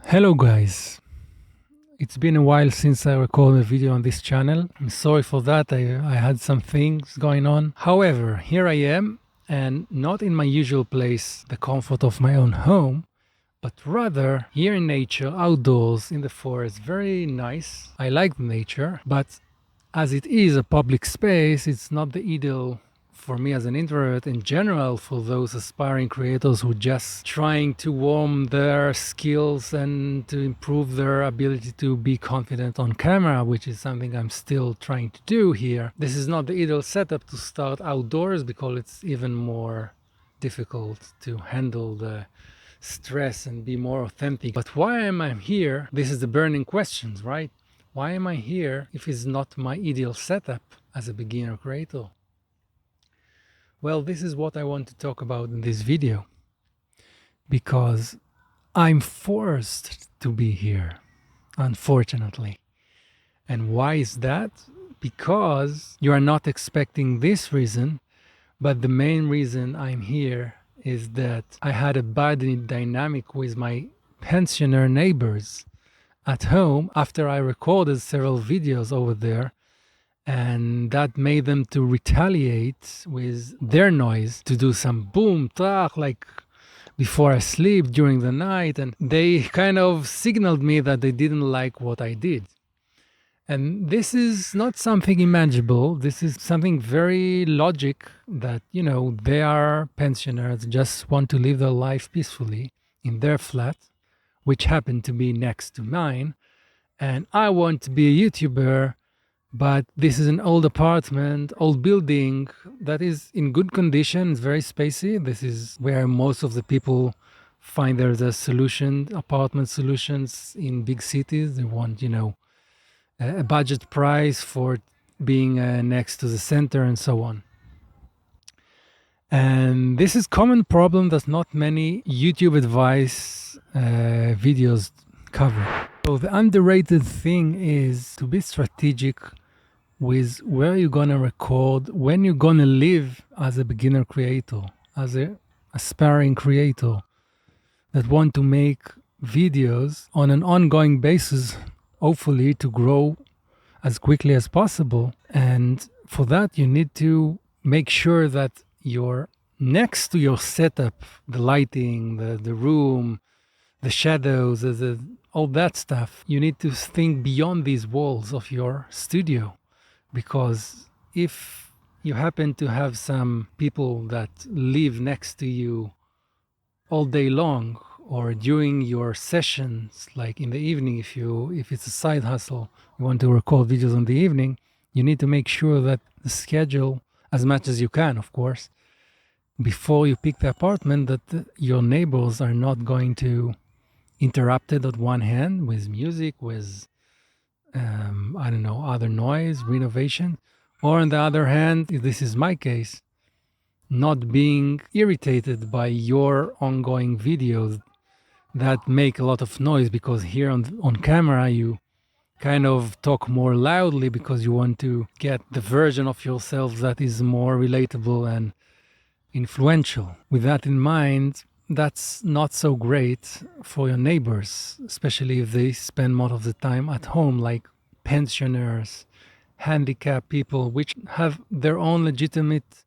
Hello guys, it's been a while since I recorded a video on this channel. I'm sorry for that, I had some things going on. However, here I am, and not in my usual place, the comfort of my own home, but rather here in nature, outdoors, in the forest. Very nice. I like nature, but as it is a public space, it's not the ideal for me as an introvert. In general, for those aspiring creators who just trying to warm their skills and to improve their ability to be confident on camera, which is something I'm still trying to do here. This is not the ideal setup to start outdoors because it's even more difficult to handle the stress and be more authentic. But why am I here? This is the burning questions, right? Why am I here if it's not my ideal setup as a beginner creator? Well, this is what I want to talk about in this video, because I'm forced to be here, unfortunately. And why is that? Because you are not expecting this reason, but the main reason I'm here is that I had a bad dynamic with my pensioner neighbors at home after I recorded several videos over there, and that made them to retaliate with their noise, to do some boom, trach, like before I sleep during the night, and they kind of signaled me that they didn't like what I did. And this is not something imaginable. This is something very logic that, they are pensioners, just want to live their life peacefully in their flat, which happened to be next to mine. And I want to be a YouTuber, but this is an old apartment, old building that is in good condition. It's very spacey. This is where most of the people find there's a solution, apartment solutions in big cities. They want, a budget price for being next to the center and so on. And this is common problem that not many YouTube advice videos cover. So the underrated thing is to be strategic with where you're gonna record, when you're gonna live as a beginner creator, as a aspiring creator that want to make videos on an ongoing basis, hopefully to grow as quickly as possible. And for that, you need to make sure that you're next to your setup, the lighting, the room, the shadows, all that stuff. You need to think beyond these walls of your studio, because if you happen to have some people that live next to you all day long, or during your sessions, like in the evening, if it's a side hustle, you want to record videos in the evening, you need to make sure that the schedule, as much as you can, of course, before you pick the apartment, that your neighbors are not going to interrupt it on one hand with music, with I don't know, other noise, renovation, or on the other hand, if this is my case, not being irritated by your ongoing videos that make a lot of noise, because here on camera you kind of talk more loudly because you want to get the version of yourself that is more relatable and influential. With that in mind, that's not so great for your neighbors, especially if they spend most of the time at home, like pensioners, handicapped people, which have their own legitimate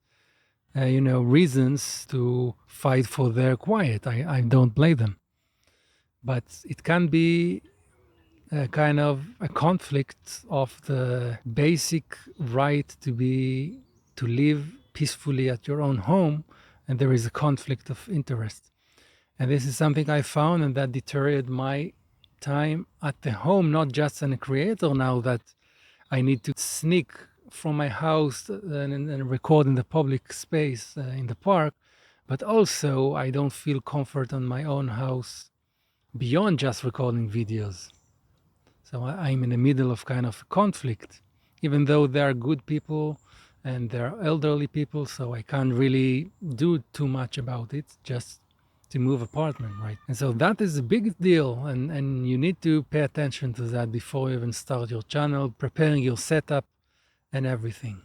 reasons to fight for their quiet. I don't blame them. But it can be a kind of a conflict of the basic right to live peacefully at your own home, and there is a conflict of interest. And this is something I found, and that deteriorated my time at the home, not just as a creator now that I need to sneak from my house and record in the public space in the park, but also I don't feel comfort in my own house beyond just recording videos. So I'm in the middle of kind of conflict, even though they are good people and they're elderly people, so I can't really do too much about it, just to move apartment, right? And so that is a big deal, and you need to pay attention to that before you even start your channel, preparing your setup and everything.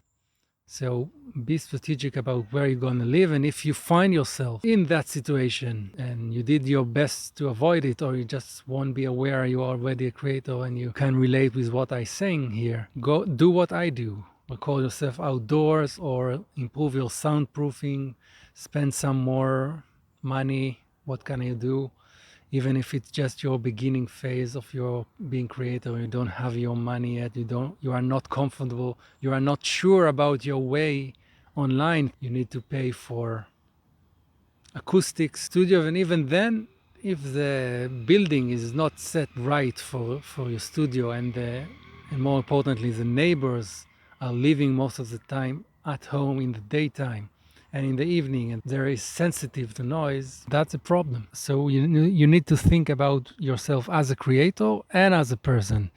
So be strategic about where you're going to live. And if you find yourself in that situation and you did your best to avoid it, or you just won't be aware you're already a creator and you can relate with what I'm saying here, go do what I do. Record yourself outdoors or improve your soundproofing, spend some more money. What can you do? Even if it's just your beginning phase of your being creator, you don't have your money yet, you are not comfortable, you are not sure about your way online, you need to pay for acoustic studio. And even then, if the building is not set right for your studio, and more importantly, the neighbors are living most of the time at home in the daytime and in the evening, and they're sensitive to noise, that's a problem. So you need to think about yourself as a creator and as a person,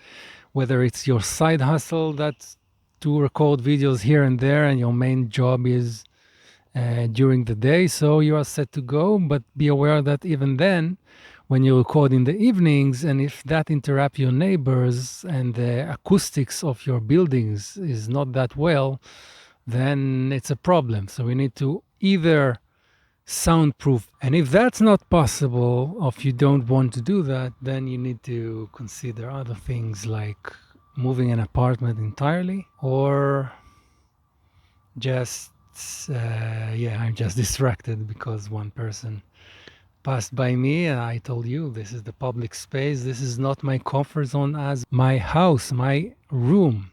whether it's your side hustle that's to record videos here and there, and your main job is during the day, so you are set to go. But be aware that even then, when you record in the evenings, and if that interrupts your neighbors and the acoustics of your buildings is not that well, then it's a problem. So we need to either soundproof, and if that's not possible, or if you don't want to do that, then you need to consider other things like moving an apartment entirely, or just I'm just distracted because one person passed by me, and I told you this is the public space, this is not my comfort zone as my house, my room.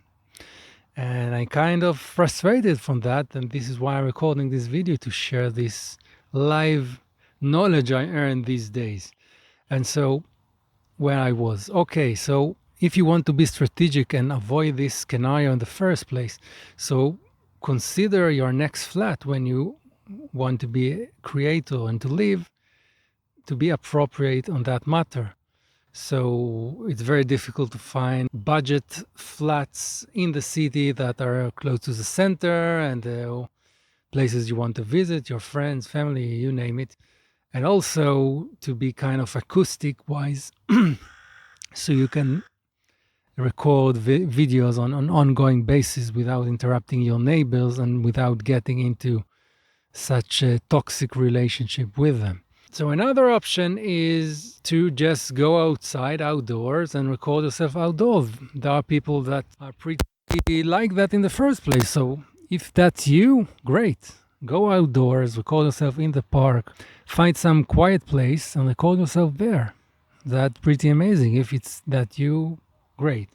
And I kind of frustrated from that, and this is why I'm recording this video, to share this live knowledge I earned these days. And so where I was, okay, so if you want to be strategic and avoid this scenario in the first place, so consider your next flat when you want to be a creator and to live, to be appropriate on that matter. So it's very difficult to find budget flats in the city that are close to the center and the places you want to visit, your friends, family, you name it. And also to be kind of acoustic wise, so you can record videos on an ongoing basis without interrupting your neighbors and without getting into such a toxic relationship with them. So another option is to just go outside, outdoors, and record yourself outdoors. There are people that are pretty like that in the first place. So if that's you, great. Go outdoors, record yourself in the park, find some quiet place and record yourself there. That's pretty amazing. If it's that you, great.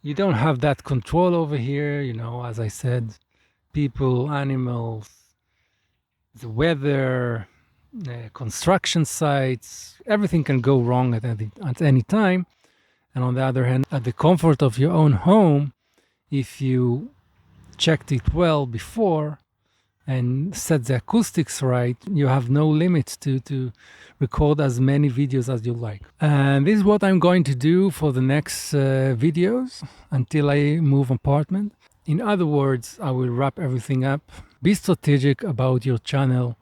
You don't have that control over here, as I said, people, animals, the weather, construction sites, everything can go wrong at any time. And on the other hand, at the comfort of your own home, if you checked it well before and set the acoustics right, you have no limits to record as many videos as you like. And this is what I'm going to do for the next videos until I move apartment. In other words, I will wrap everything up. Be strategic about your channel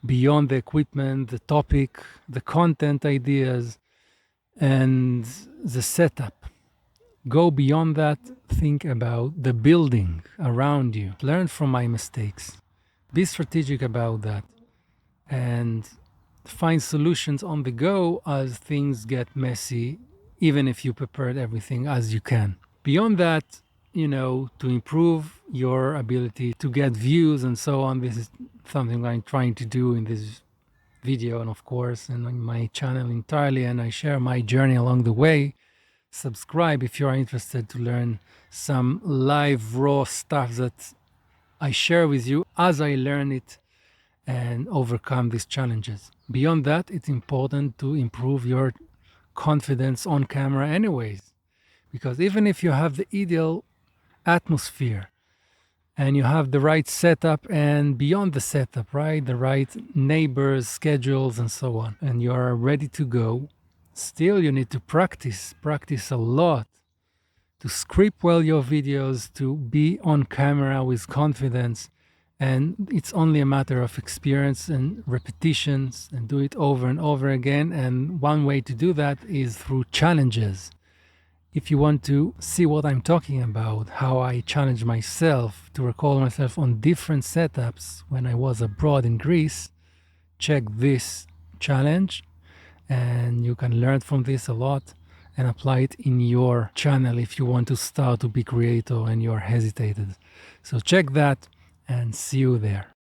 beyond the equipment, the topic, the content ideas, and the setup. Go beyond that. Think about the building around you. Learn from my mistakes. Be strategic about that. And find solutions on the go as things get messy, even if you prepared everything as you can. Beyond that, to improve your ability to get views and so on, this is something I'm trying to do in this video and of course and on my channel entirely, and I share my journey along the way. Subscribe if you are interested to learn some live raw stuff that I share with you as I learn it and overcome these challenges. Beyond that, it's important to improve your confidence on camera anyways, because even if you have the ideal atmosphere and you have the right setup, and beyond the setup, right, the right neighbors, schedules, and so on, and you are ready to go, still you need to practice a lot to script well your videos, to be on camera with confidence. And it's only a matter of experience and repetitions, and do it over and over again. And one way to do that is through challenges. If you want to see what I'm talking about, how I challenge myself to record myself on different setups when I was abroad in Greece, check this challenge, and you can learn from this a lot and apply it in your channel if you want to start to be creator and you're hesitated. So check that and see you there.